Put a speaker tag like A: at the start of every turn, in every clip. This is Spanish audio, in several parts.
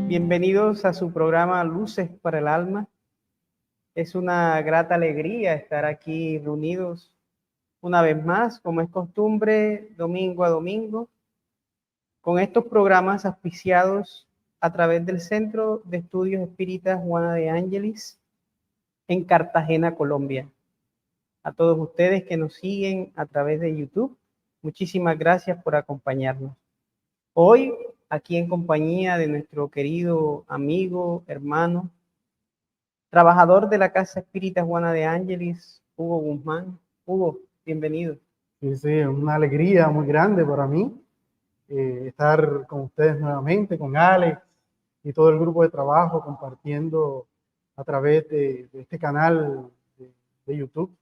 A: Bienvenidos a su programa Luces para el Alma. Es una grata alegría estar aquí reunidos una vez más, como es costumbre, domingo a domingo, con estos programas auspiciados a través del Centro de Estudios Espíritas Juana de Ángelis en Cartagena, Colombia. A todos ustedes que nos siguen a través de YouTube, muchísimas gracias por acompañarnos. Hoy, aquí en compañía de nuestro querido amigo, hermano, trabajador de la Casa Espírita Juana de Ángelis, Hugo Guzmán. Hugo, bienvenido.
B: Sí, una alegría muy grande para mí estar con ustedes nuevamente, con Alex y todo el grupo de trabajo compartiendo a través de este canal de YouTube,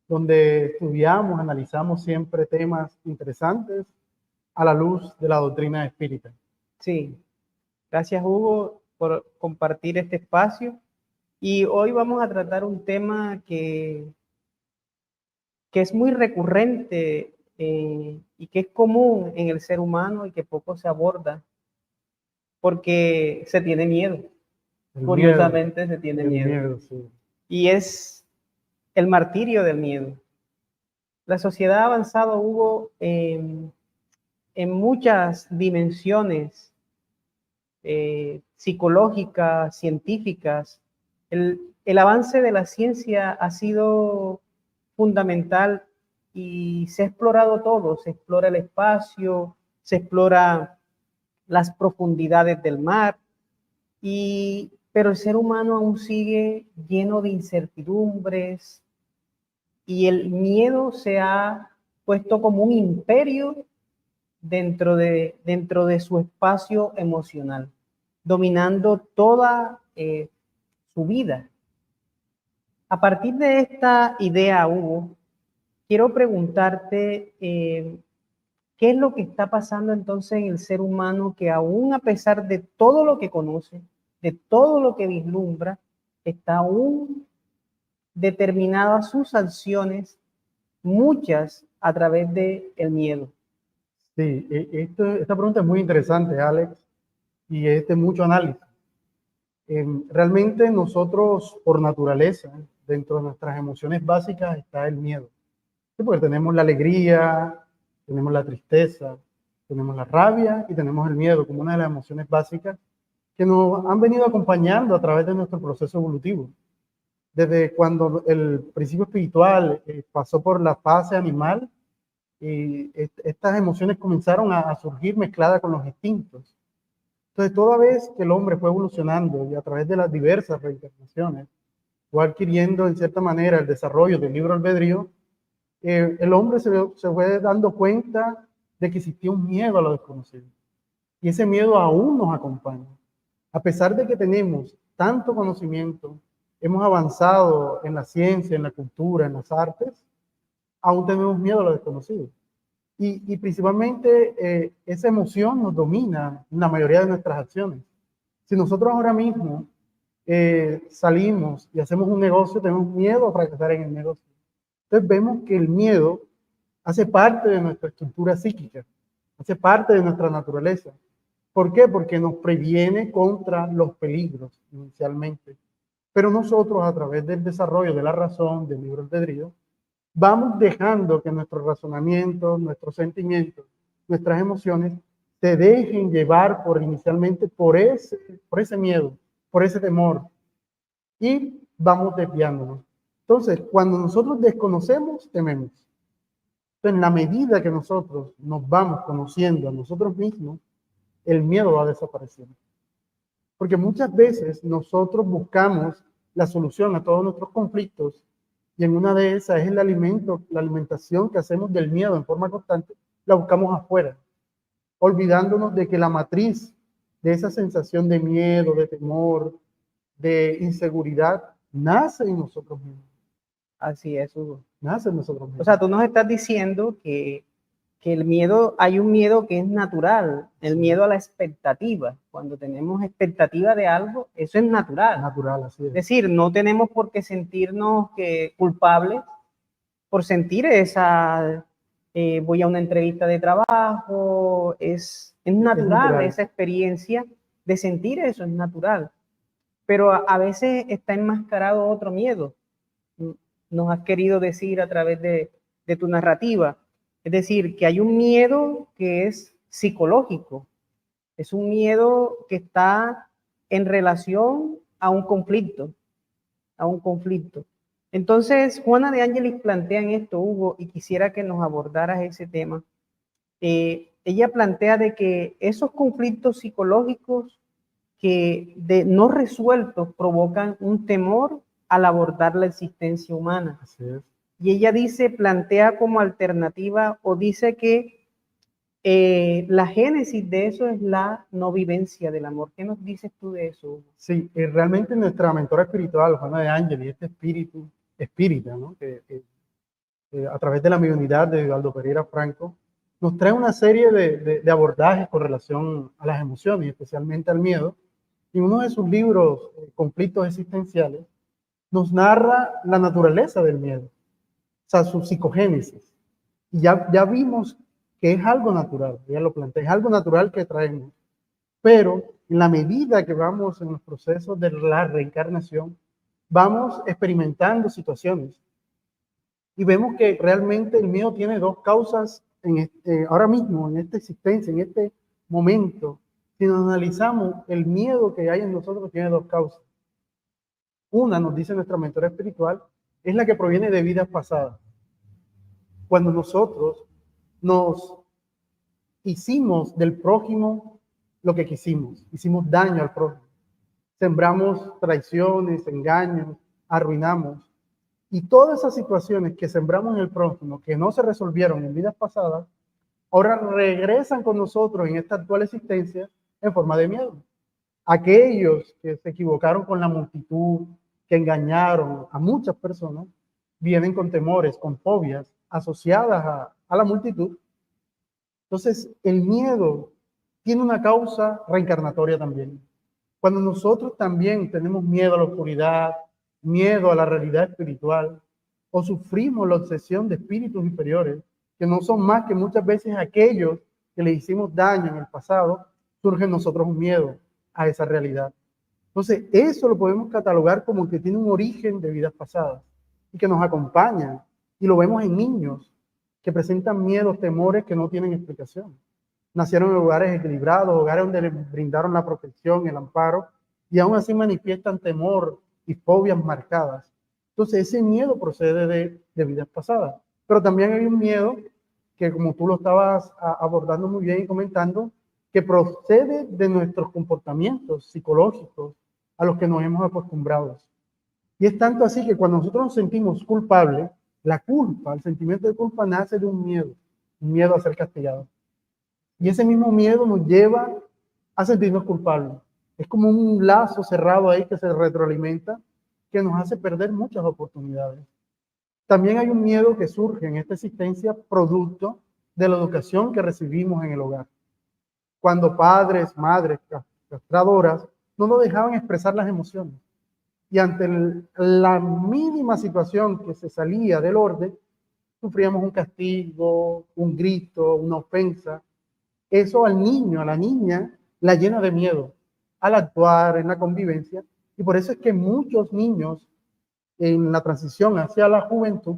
B: donde estudiamos, analizamos siempre temas interesantes a la luz de la doctrina espírita.
A: Sí, gracias Hugo por compartir este espacio. Y hoy vamos a tratar un tema que es muy recurrente y que es común en el ser humano y que poco se aborda, porque se tiene miedo. Curiosamente se tiene miedo.
B: Sí.
A: Y es el martirio del miedo. La sociedad ha avanzado, Hugo, en muchas dimensiones psicológicas, científicas. El avance de la ciencia ha sido fundamental y se ha explorado todo. Se explora el espacio, se explora las profundidades del mar, pero el ser humano aún sigue lleno de incertidumbres y el miedo se ha puesto como un imperio dentro de su espacio emocional, dominando toda su vida. A partir de esta idea, Hugo, quiero preguntarte qué es lo que está pasando entonces en el ser humano que aún a pesar de todo lo que conoce, de todo lo que vislumbra, está aún determinadas sus acciones, muchas a través del miedo.
B: Sí, esta pregunta es muy interesante, Alex, y es de mucho análisis. Realmente nosotros, por naturaleza, dentro de nuestras emociones básicas está el miedo. Sí, porque tenemos la alegría, tenemos la tristeza, tenemos la rabia y tenemos el miedo como una de las emociones básicas que nos han venido acompañando a través de nuestro proceso evolutivo. Desde cuando el principio espiritual pasó por la fase animal, y estas emociones comenzaron a surgir mezcladas con los instintos. Entonces, toda vez que el hombre fue evolucionando y a través de las diversas reencarnaciones, fue adquiriendo en cierta manera el desarrollo del libre albedrío, el hombre se fue dando cuenta de que existía un miedo a lo desconocido. Y ese miedo aún nos acompaña. A pesar de que tenemos tanto conocimiento, hemos avanzado en la ciencia, en la cultura, en las artes, aún tenemos miedo a lo desconocido. Y principalmente esa emoción nos domina en la mayoría de nuestras acciones. Si nosotros ahora mismo salimos y hacemos un negocio, tenemos miedo a fracasar en el negocio. Entonces vemos que el miedo hace parte de nuestra estructura psíquica, hace parte de nuestra naturaleza. ¿Por qué? Porque nos previene contra los peligros inicialmente. Pero nosotros, a través del desarrollo de la razón, del libre albedrío, vamos dejando que nuestro razonamiento, nuestros sentimientos, nuestras emociones se dejen llevar inicialmente por ese miedo, por ese temor, y vamos desviándonos. Entonces, cuando nosotros desconocemos, tememos. Entonces, en la medida que nosotros nos vamos conociendo a nosotros mismos, el miedo va desapareciendo. Porque muchas veces nosotros buscamos la solución a todos nuestros conflictos, y en una de esas es el alimento, la alimentación que hacemos del miedo en forma constante, la buscamos afuera, olvidándonos de que la matriz de esa sensación de miedo, de temor, de inseguridad, nace en nosotros mismos.
A: Así es, Hugo.
B: Nace en nosotros mismos.
A: O sea, tú nos estás diciendo que el miedo, hay un miedo que es natural, el miedo a la expectativa. Cuando tenemos expectativa de algo, eso es natural.
B: Natural, así es.
A: Es decir, no tenemos por qué sentirnos culpables por sentir esa voy a una entrevista de trabajo, es natural esa experiencia de sentir eso, es natural. Pero a veces está enmascarado otro miedo. Nos has querido decir a través de tu narrativa. Es decir, que hay un miedo que es psicológico. Es un miedo que está en relación a un conflicto. A un conflicto. Entonces, Juana de Ángelis plantea en esto, Hugo, y quisiera que nos abordaras ese tema. Ella plantea de que esos conflictos psicológicos que de no resueltos provocan un temor al abordar la existencia humana.
B: Así es.
A: Y ella dice, plantea como alternativa o dice que la génesis de eso es la no vivencia del amor. ¿Qué nos dices tú de eso?
B: Sí, realmente nuestra mentora espiritual, Juana de Ángelis, este espírita, ¿no? A través de la mediunidad de Eduardo Pereira Franco, nos trae una serie de abordajes con relación a las emociones, especialmente al miedo. Y uno de sus libros, Conflictos Existenciales, nos narra la naturaleza del miedo, o sea, su psicogénesis. Y ya vimos que es algo natural, ella lo plantea, es algo natural que traemos. Pero en la medida que vamos en los procesos de la reencarnación, vamos experimentando situaciones. Y vemos que realmente el miedo tiene dos causas ahora mismo, en esta existencia, en este momento. Si nos analizamos, el miedo que hay en nosotros tiene dos causas. Una, nos dice nuestra mentora espiritual, es la que proviene de vidas pasadas. Cuando nosotros nos hicimos del prójimo lo que quisimos, hicimos daño al prójimo, sembramos traiciones, engaños, arruinamos. Y todas esas situaciones que sembramos en el prójimo, que no se resolvieron en vidas pasadas, ahora regresan con nosotros en esta actual existencia en forma de miedo. Aquellos que se equivocaron con la multitud, que engañaron a muchas personas, vienen con temores, con fobias asociadas a la multitud. Entonces, el miedo tiene una causa reencarnatoria también. Cuando nosotros también tenemos miedo a la oscuridad, miedo a la realidad espiritual, o sufrimos la obsesión de espíritus inferiores, que no son más que muchas veces aquellos que le hicimos daño en el pasado, surge en nosotros un miedo a esa realidad. Entonces, eso lo podemos catalogar como que tiene un origen de vidas pasadas y que nos acompaña. Y lo vemos en niños que presentan miedos, temores que no tienen explicación. Nacieron en lugares equilibrados, hogares donde les brindaron la protección, el amparo, y aún así manifiestan temor y fobias marcadas. Entonces, ese miedo procede de vidas pasadas. Pero también hay un miedo que, como tú lo estabas abordando muy bien y comentando, que procede de nuestros comportamientos psicológicos a los que nos hemos acostumbrado. Y es tanto así que cuando nosotros nos sentimos culpables, la culpa, el sentimiento de culpa nace de un miedo a ser castigado. Y ese mismo miedo nos lleva a sentirnos culpables. Es como un lazo cerrado ahí que se retroalimenta, que nos hace perder muchas oportunidades. También hay un miedo que surge en esta existencia producto de la educación que recibimos en el hogar. Cuando padres, madres, castradoras, no nos dejaban expresar las emociones. Y ante la mínima situación que se salía del orden, sufríamos un castigo, un grito, una ofensa. Eso al niño, a la niña, la llena de miedo al actuar en la convivencia. Y por eso es que muchos niños en la transición hacia la juventud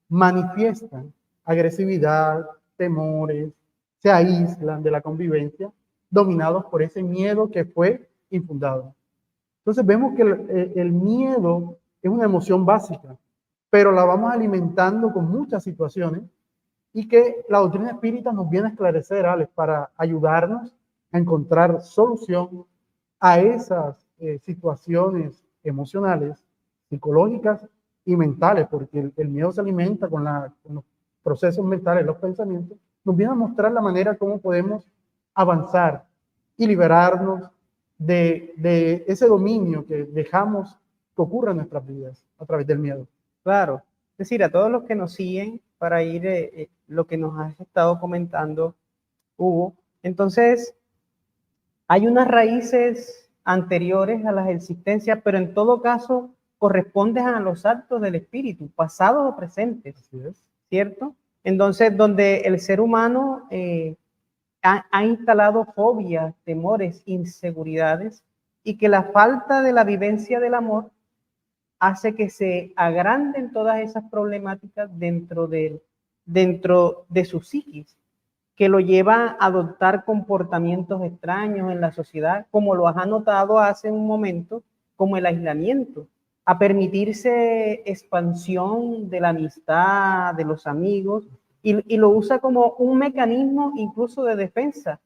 B: manifiestan agresividad, temores, se aíslan de la convivencia, dominados por ese miedo que fue infundado. Entonces vemos que el miedo es una emoción básica, pero la vamos alimentando con muchas situaciones y que la doctrina espírita nos viene a esclarecer, Alex, para ayudarnos a encontrar solución a esas situaciones emocionales, psicológicas y mentales, porque el miedo se alimenta con los procesos mentales, los pensamientos, nos viene a mostrar la manera como podemos avanzar y liberarnos de ese dominio que dejamos que ocurra en nuestras vidas a través del miedo.
A: Claro, es decir, a todos los que nos siguen para ir lo que nos has estado comentando, Hugo, entonces hay unas raíces anteriores a las existencias, pero en todo caso corresponden a los actos del espíritu, pasados o presentes,
B: Así es.
A: ¿cierto? Entonces, donde el ser humano ha instalado fobias, temores, inseguridades, y que la falta de la vivencia del amor hace que se agranden todas esas problemáticas dentro de su psiquis, que lo lleva a adoptar comportamientos extraños en la sociedad, como lo has notado hace un momento, como el aislamiento, a permitirse expansión de la amistad, de los amigos, y lo usa como un mecanismo incluso de defensa.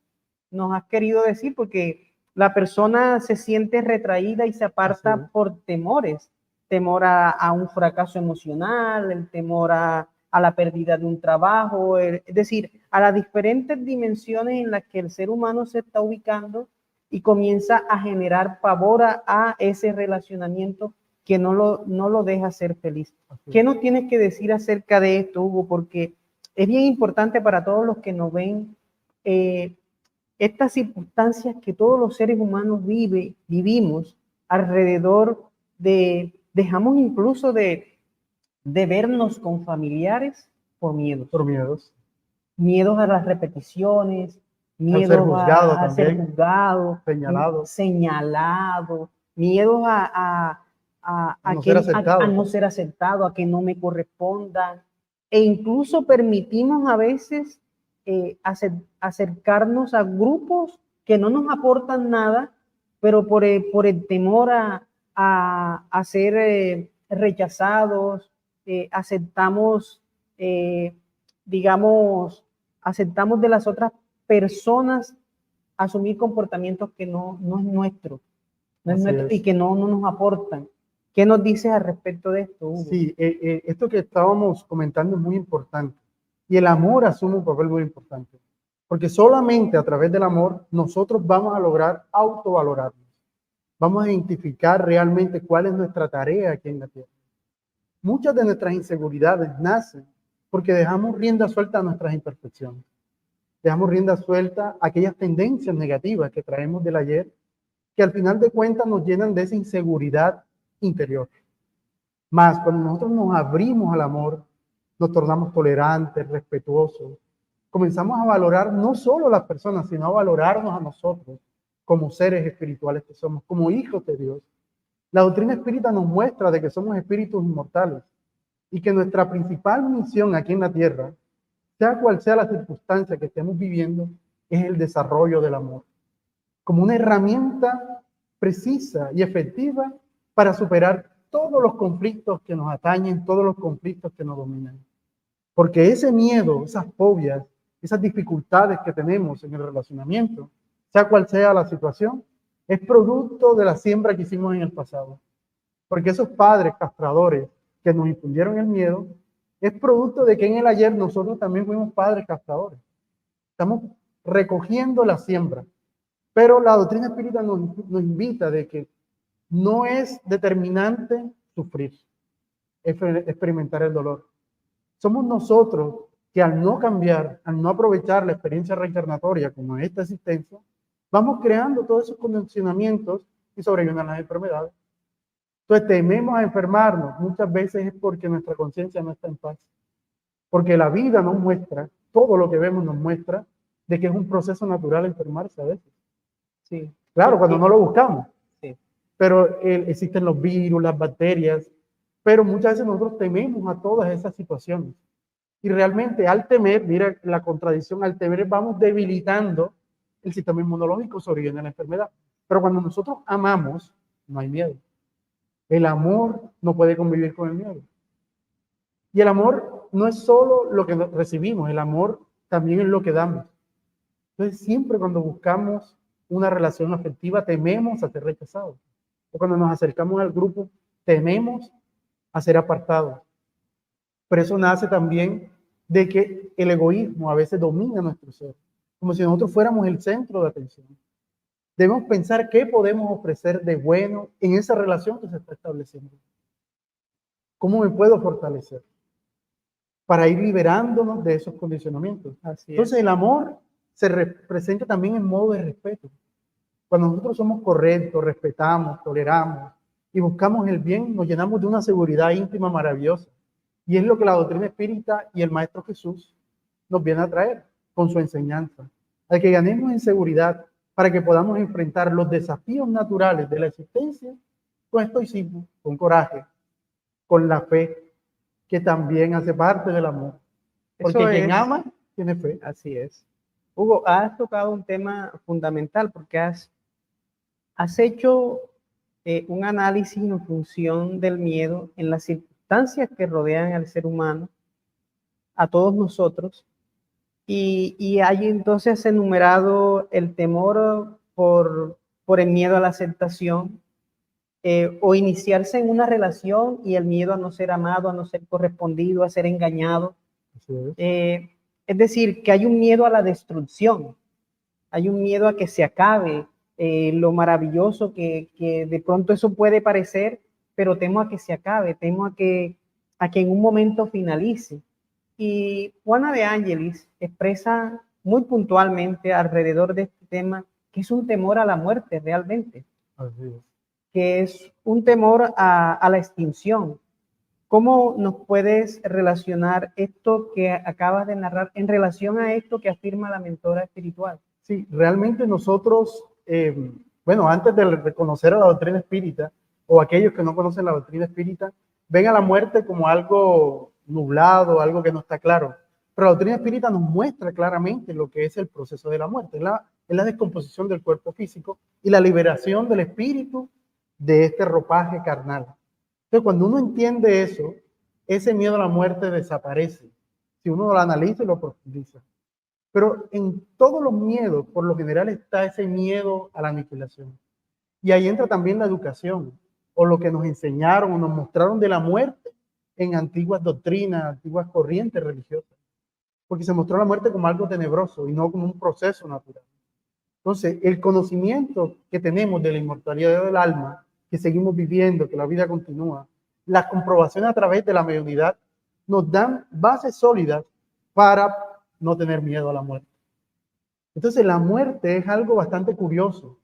A: Nos has querido decir, porque la persona se siente retraída y se aparta por temores, temor a un fracaso emocional, el temor a la pérdida de un trabajo, es decir, a las diferentes dimensiones en las que el ser humano se está ubicando y comienza a generar pavor a ese relacionamiento que no lo deja ser feliz. ¿Qué nos tienes que decir acerca de esto, Hugo? Porque es bien importante para todos los que nos ven estas circunstancias que todos los seres humanos vivimos alrededor dejamos incluso de vernos con familiares por miedos.
B: Por miedos.
A: Miedos a las repeticiones, miedos
B: a
A: ser juzgado,
B: señalado,
A: miedos a no ser aceptado, a que no me correspondan. E incluso permitimos a veces acercarnos a grupos que no nos aportan nada, pero por el temor a ser rechazados, aceptamos, aceptamos de las otras personas asumir comportamientos que no es nuestro, y que no nos aportan. ¿Qué nos dices al respecto de esto, Hugo?
B: Sí, esto que estábamos comentando es muy importante. Y el amor asume un papel muy importante. Porque solamente a través del amor nosotros vamos a lograr autovalorarnos. Vamos a identificar realmente cuál es nuestra tarea aquí en la tierra. Muchas de nuestras inseguridades nacen porque dejamos rienda suelta a nuestras imperfecciones. Dejamos rienda suelta a aquellas tendencias negativas que traemos del ayer, que al final de cuentas nos llenan de esa inseguridad interior. Más cuando nosotros nos abrimos al amor, nos tornamos tolerantes, respetuosos, comenzamos a valorar no solo a las personas, sino a valorarnos a nosotros como seres espirituales que somos, como hijos de Dios. La doctrina espírita nos muestra de que somos espíritus inmortales y que nuestra principal misión aquí en la tierra, sea cual sea la circunstancia que estemos viviendo, es el desarrollo del amor, como una herramienta precisa y efectiva para superar todos los conflictos que nos atañen, todos los conflictos que nos dominan. Porque ese miedo, esas fobias, esas dificultades que tenemos en el relacionamiento, sea cual sea la situación, es producto de la siembra que hicimos en el pasado. Porque esos padres castradores que nos infundieron el miedo, es producto de que en el ayer nosotros también fuimos padres castradores. Estamos recogiendo la siembra. Pero la doctrina espírita nos invita de que no es determinante sufrir, experimentar el dolor. Somos nosotros que al no cambiar, al no aprovechar la experiencia reencarnatoria como esta existencia, vamos creando todos esos condicionamientos y sobreviven las enfermedades. Entonces tememos a enfermarnos. Muchas veces es porque nuestra conciencia no está en paz. Porque la vida nos muestra, todo lo que vemos nos muestra, de que es un proceso natural enfermarse a veces.
A: Sí.
B: Claro, cuando no lo buscamos.
A: Sí.
B: Pero existen los virus, las bacterias, pero muchas veces nosotros tememos a todas esas situaciones. Y realmente al temer, mira la contradicción, al temer vamos debilitando el sistema inmunológico, sobreviviendo a la enfermedad. Pero cuando nosotros amamos, no hay miedo. El amor no puede convivir con el miedo. Y el amor no es solo lo que recibimos, el amor también es lo que damos. Entonces siempre cuando buscamos una relación afectiva tememos a ser rechazados. O cuando nos acercamos al grupo tememos a ser apartados. Pero eso nace también de que el egoísmo a veces domina nuestro ser, como si nosotros fuéramos el centro de atención. Debemos pensar qué podemos ofrecer de bueno en esa relación que se está estableciendo. ¿Cómo me puedo fortalecer? Para ir liberándonos de esos condicionamientos. Entonces el amor se representa también en modo de respeto. Cuando nosotros somos correctos, respetamos, toleramos y buscamos el bien, nos llenamos de una seguridad íntima maravillosa, Y es lo que la doctrina espírita y el Maestro Jesús nos viene a traer con su enseñanza, a que ganemos en seguridad para que podamos enfrentar los desafíos naturales de la existencia con estoicismo, con coraje, con la fe, que también hace parte del amor. Porque
A: Eso
B: quien
A: es,
B: ama tiene fe.
A: así es. Hugo, has tocado un tema fundamental porque has hecho un análisis en función del miedo en las circunstancias que rodean al ser humano, a todos nosotros, y hay entonces enumerado el temor por el miedo a la aceptación, o iniciarse en una relación y el miedo a no ser amado, a no ser correspondido, a ser engañado.
B: Así es.
A: Es decir, que hay un miedo a la destrucción, hay un miedo a que se acabe lo maravilloso que de pronto eso puede parecer, pero temo a que se acabe, temo a que en un momento finalice. Y Juana de Ángelis expresa muy puntualmente alrededor de este tema que es un temor a la muerte realmente,
B: Así es.
A: que es un temor a la extinción. ¿Cómo nos puedes relacionar esto que acabas de narrar en relación a esto que afirma la mentora espiritual?
B: Sí, realmente nosotros, bueno, antes de reconocer a la doctrina espírita, o aquellos que no conocen la doctrina espírita, ven a la muerte como algo nublado, algo que no está claro. Pero la doctrina espírita nos muestra claramente lo que es el proceso de la muerte, es la descomposición del cuerpo físico y la liberación del espíritu de este ropaje carnal. Entonces, cuando uno entiende eso, ese miedo a la muerte desaparece, si uno lo analiza y lo profundiza. Pero en todos los miedos, por lo general, está ese miedo a la aniquilación. Y ahí entra también la educación, o lo que nos enseñaron o nos mostraron de la muerte en antiguas doctrinas, antiguas corrientes religiosas. Porque se mostró la muerte como algo tenebroso y no como un proceso natural. Entonces, el conocimiento que tenemos de la inmortalidad del alma, que seguimos viviendo, que la vida continúa, las comprobaciones a través de la mediunidad, nos dan bases sólidas para no tener miedo a la muerte. Entonces, la muerte es algo bastante curioso,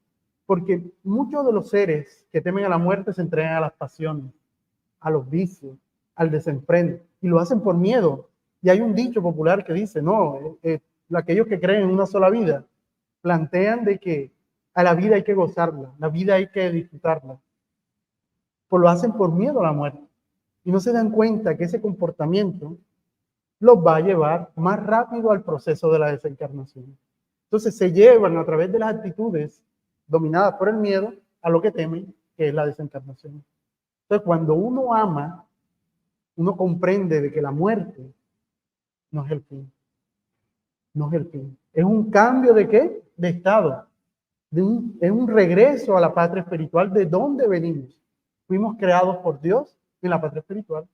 B: porque muchos de los seres que temen a la muerte se entregan a las pasiones, a los vicios, al desenfreno, y lo hacen por miedo. Y hay un dicho popular que dice, no, aquellos que creen en una sola vida, plantean de que a la vida hay que gozarla, la vida hay que disfrutarla. Pues lo hacen por miedo a la muerte. Y no se dan cuenta que ese comportamiento los va a llevar más rápido al proceso de la desencarnación. Entonces se llevan a través de las actitudes dominadas por el miedo a lo que temen, que es la desencarnación. Entonces cuando uno ama, uno comprende de que la muerte no es el fin. No es el fin. Es un cambio de qué? De estado. Es un regreso a la patria espiritual de donde venimos. Fuimos creados por Dios en la patria espiritual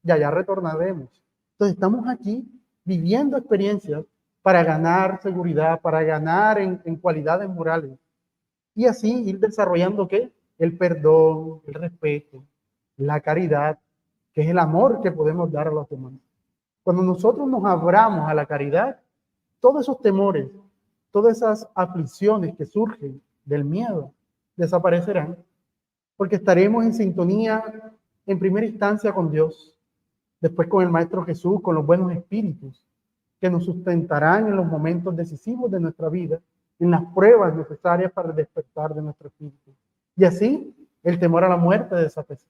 B: y allá retornaremos. Entonces estamos aquí viviendo experiencias para ganar seguridad, para ganar en cualidades morales y así ir desarrollando ¿qué? El perdón, el respeto, la caridad, que es el amor que podemos dar a los demás. Cuando nosotros nos abramos a la caridad, todos esos temores, todas esas aflicciones que surgen del miedo desaparecerán, porque estaremos en sintonía en primera instancia con Dios, después con el Maestro Jesús, con los buenos espíritus, que nos sustentarán en los momentos decisivos de nuestra vida, en las pruebas necesarias para el despertar de nuestro espíritu. Y así el temor a la muerte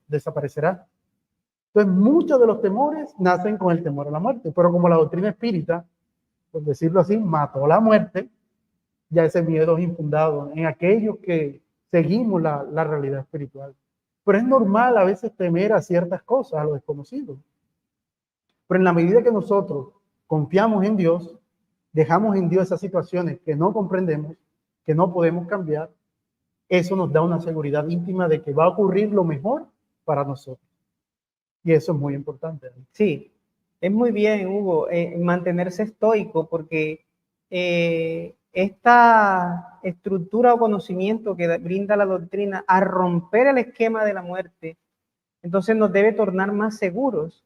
B: desaparecerá. Entonces muchos de los temores nacen con el temor a la muerte, pero como la doctrina espírita, por decirlo así, mató la muerte, ya ese miedo es infundado en aquellos que seguimos la realidad espiritual. Pero es normal a veces temer a ciertas cosas, a lo desconocido. Pero en la medida que nosotros confiamos en Dios, dejamos en Dios esas situaciones que no comprendemos, que no podemos cambiar, eso nos da una seguridad íntima de que va a ocurrir lo mejor para nosotros. Y eso es muy importante.
A: Sí, es muy bien, Hugo, mantenerse estoico porque esta estructura o conocimiento que brinda la doctrina a romper el esquema de la muerte, entonces nos debe tornar más seguros.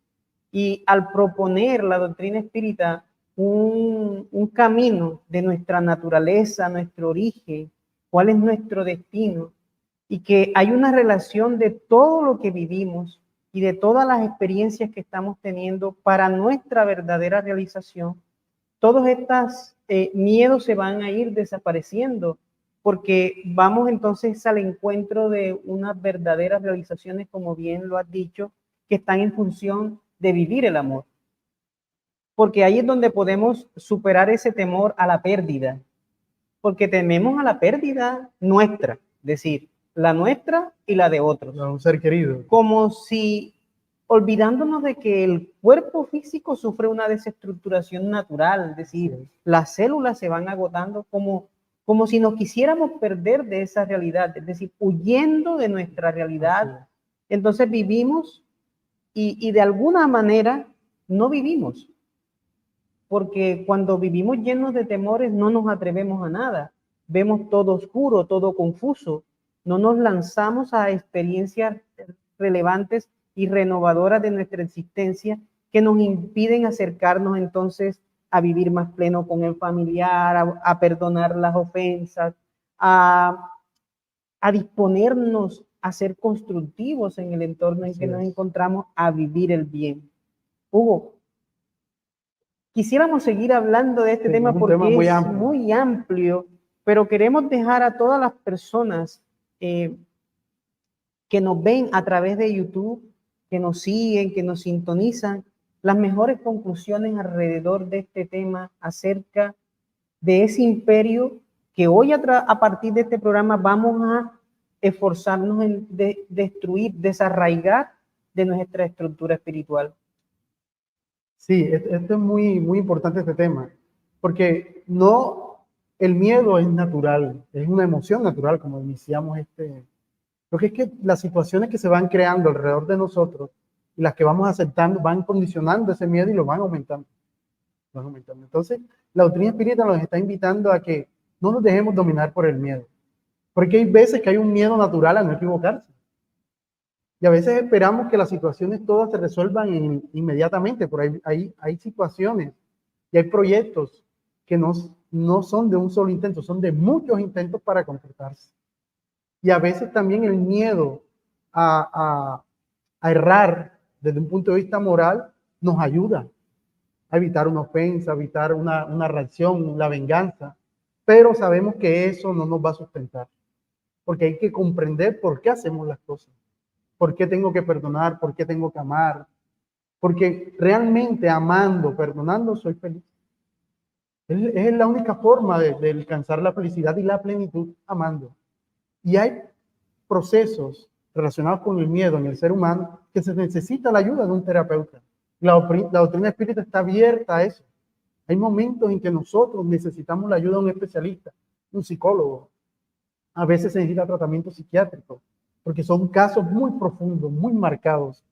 A: Y al proponer la doctrina espírita un camino de nuestra naturaleza, nuestro origen, cuál es nuestro destino, y que hay una relación de todo lo que vivimos, y de todas las experiencias que estamos teniendo para nuestra verdadera realización, todos estos miedos se van a ir desapareciendo, porque vamos entonces al encuentro de unas verdaderas realizaciones, como bien lo has dicho, que están en función de vivir el amor. Porque ahí es donde podemos superar ese temor a la pérdida, porque tememos a la pérdida nuestra, es decir, la nuestra y la de otros.
B: A un ser querido.
A: Como si olvidándonos de que el cuerpo físico sufre una desestructuración natural, es decir, sí, las células se van agotando como si nos quisiéramos perder de esa realidad, es decir, huyendo de nuestra realidad. Entonces vivimos y de alguna manera no vivimos, porque cuando vivimos llenos de temores no nos atrevemos a nada, vemos todo oscuro, todo confuso, no nos lanzamos a experiencias relevantes y renovadoras de nuestra existencia que nos impiden acercarnos entonces a vivir más pleno con el familiar, a perdonar las ofensas, a disponernos a ser constructivos en el entorno en que nos encontramos, a vivir el bien. Hugo, quisiéramos seguir hablando de este tema porque es muy amplio, pero queremos dejar a todas las personas que nos ven a través de YouTube, que nos siguen, que nos sintonizan, las mejores conclusiones alrededor de este tema acerca de ese imperio que hoy a partir de este programa vamos a esforzarnos en destruir, desarraigar de nuestra estructura espiritual.
B: Sí, esto es muy, muy importante este tema, porque el miedo es natural, es una emoción natural, como iniciamos Lo que es que las situaciones que se van creando alrededor de nosotros y las que vamos aceptando van condicionando ese miedo y lo van aumentando. Entonces, la doctrina espírita nos está invitando a que no nos dejemos dominar por el miedo, porque hay veces que hay un miedo natural a no equivocarse. Y a veces esperamos que las situaciones todas se resuelvan inmediatamente, pero hay situaciones y hay proyectos que no son de un solo intento, son de muchos intentos para completarse. Y a veces también el miedo a errar desde un punto de vista moral nos ayuda a evitar una ofensa, a evitar una reacción, la venganza. Pero sabemos que eso no nos va a sustentar, porque hay que comprender por qué hacemos las cosas. ¿Por qué tengo que perdonar? ¿Por qué tengo que amar? Porque realmente amando, perdonando, soy feliz. Es la única forma de alcanzar la felicidad y la plenitud amando. Y hay procesos relacionados con el miedo en el ser humano que se necesita la ayuda de un terapeuta. La doctrina espírita está abierta a eso. Hay momentos en que nosotros necesitamos la ayuda de un especialista, un psicólogo. A veces se necesita tratamiento psiquiátrico, porque son casos muy profundos, muy marcados,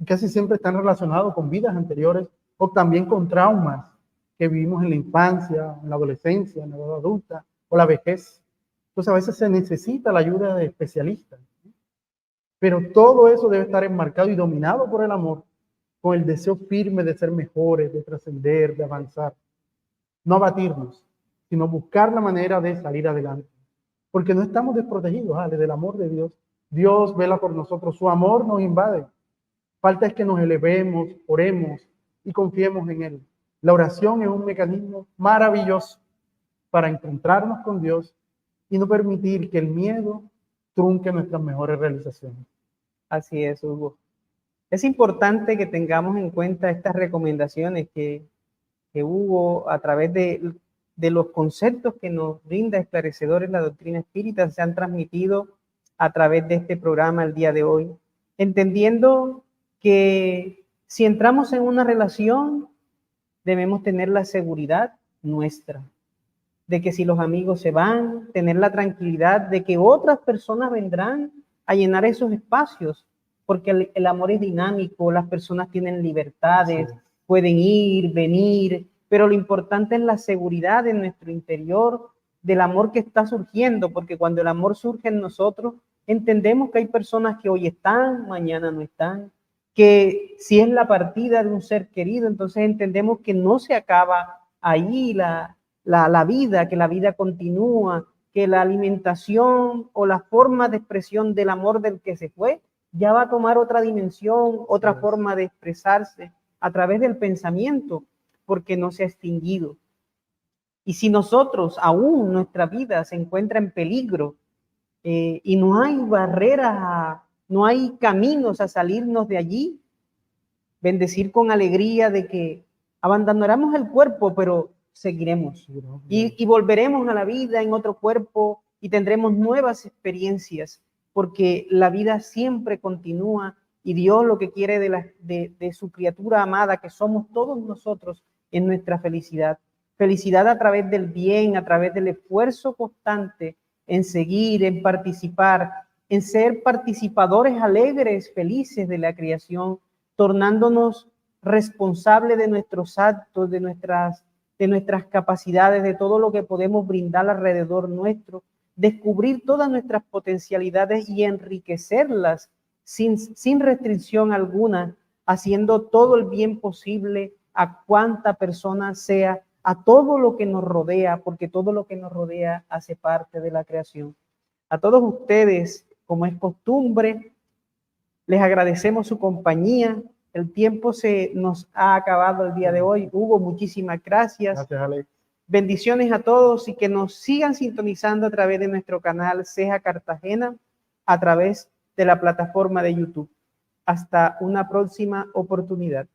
B: y casi siempre están relacionados con vidas anteriores o también con traumas que vivimos en la infancia, en la adolescencia, en la edad adulta o la vejez. Entonces a veces se necesita la ayuda de especialistas. Pero todo eso debe estar enmarcado y dominado por el amor, con el deseo firme de ser mejores, de trascender, de avanzar. No abatirnos, sino buscar la manera de salir adelante. Porque no estamos desprotegidos, Ale, del amor de Dios. Dios vela por nosotros, su amor nos invade. Falta es que nos elevemos, oremos y confiemos en Él. La oración es un mecanismo maravilloso para encontrarnos con Dios y no permitir que el miedo trunque nuestras mejores realizaciones.
A: Así es, Hugo. Es importante que tengamos en cuenta estas recomendaciones que Hugo, a través de los conceptos que nos brinda esclarecedores la doctrina espírita, se han transmitido a través de este programa el día de hoy, entendiendo que si entramos en una relación, debemos tener la seguridad nuestra, de que si los amigos se van, tener la tranquilidad de que otras personas vendrán a llenar esos espacios, porque el amor es dinámico, las personas tienen libertades, sí, pueden ir, venir, pero lo importante es la seguridad en nuestro interior del amor que está surgiendo, porque cuando el amor surge en nosotros, entendemos que hay personas que hoy están, mañana no están, que si es la partida de un ser querido, entonces entendemos que no se acaba ahí la vida, que la vida continúa, que la alimentación o la forma de expresión del amor del que se fue ya va a tomar otra dimensión, otra forma de expresarse a través del pensamiento, porque no se ha extinguido. Y si nosotros, aún nuestra vida se encuentra en peligro, y no hay barreras, no hay caminos a salirnos de allí, bendecir con alegría de que abandonaremos el cuerpo, pero seguiremos y volveremos a la vida en otro cuerpo y tendremos nuevas experiencias, porque la vida siempre continúa y Dios lo que quiere de su criatura amada, que somos todos nosotros, es nuestra felicidad. Felicidad a través del bien, a través del esfuerzo constante en seguir, en participar, en ser participadores alegres, felices de la creación, tornándonos responsables de nuestros actos, de nuestras capacidades, de todo lo que podemos brindar alrededor nuestro, descubrir todas nuestras potencialidades y enriquecerlas sin restricción alguna, haciendo todo el bien posible a cuanta persona sea, a todo lo que nos rodea, porque todo lo que nos rodea hace parte de la creación. A todos ustedes, como es costumbre, les agradecemos su compañía. El tiempo se nos ha acabado el día de hoy. Hugo, muchísimas gracias.
B: Gracias, Alex.
A: Bendiciones a todos y que nos sigan sintonizando a través de nuestro canal Ceja Cartagena, a través de la plataforma de YouTube. Hasta una próxima oportunidad.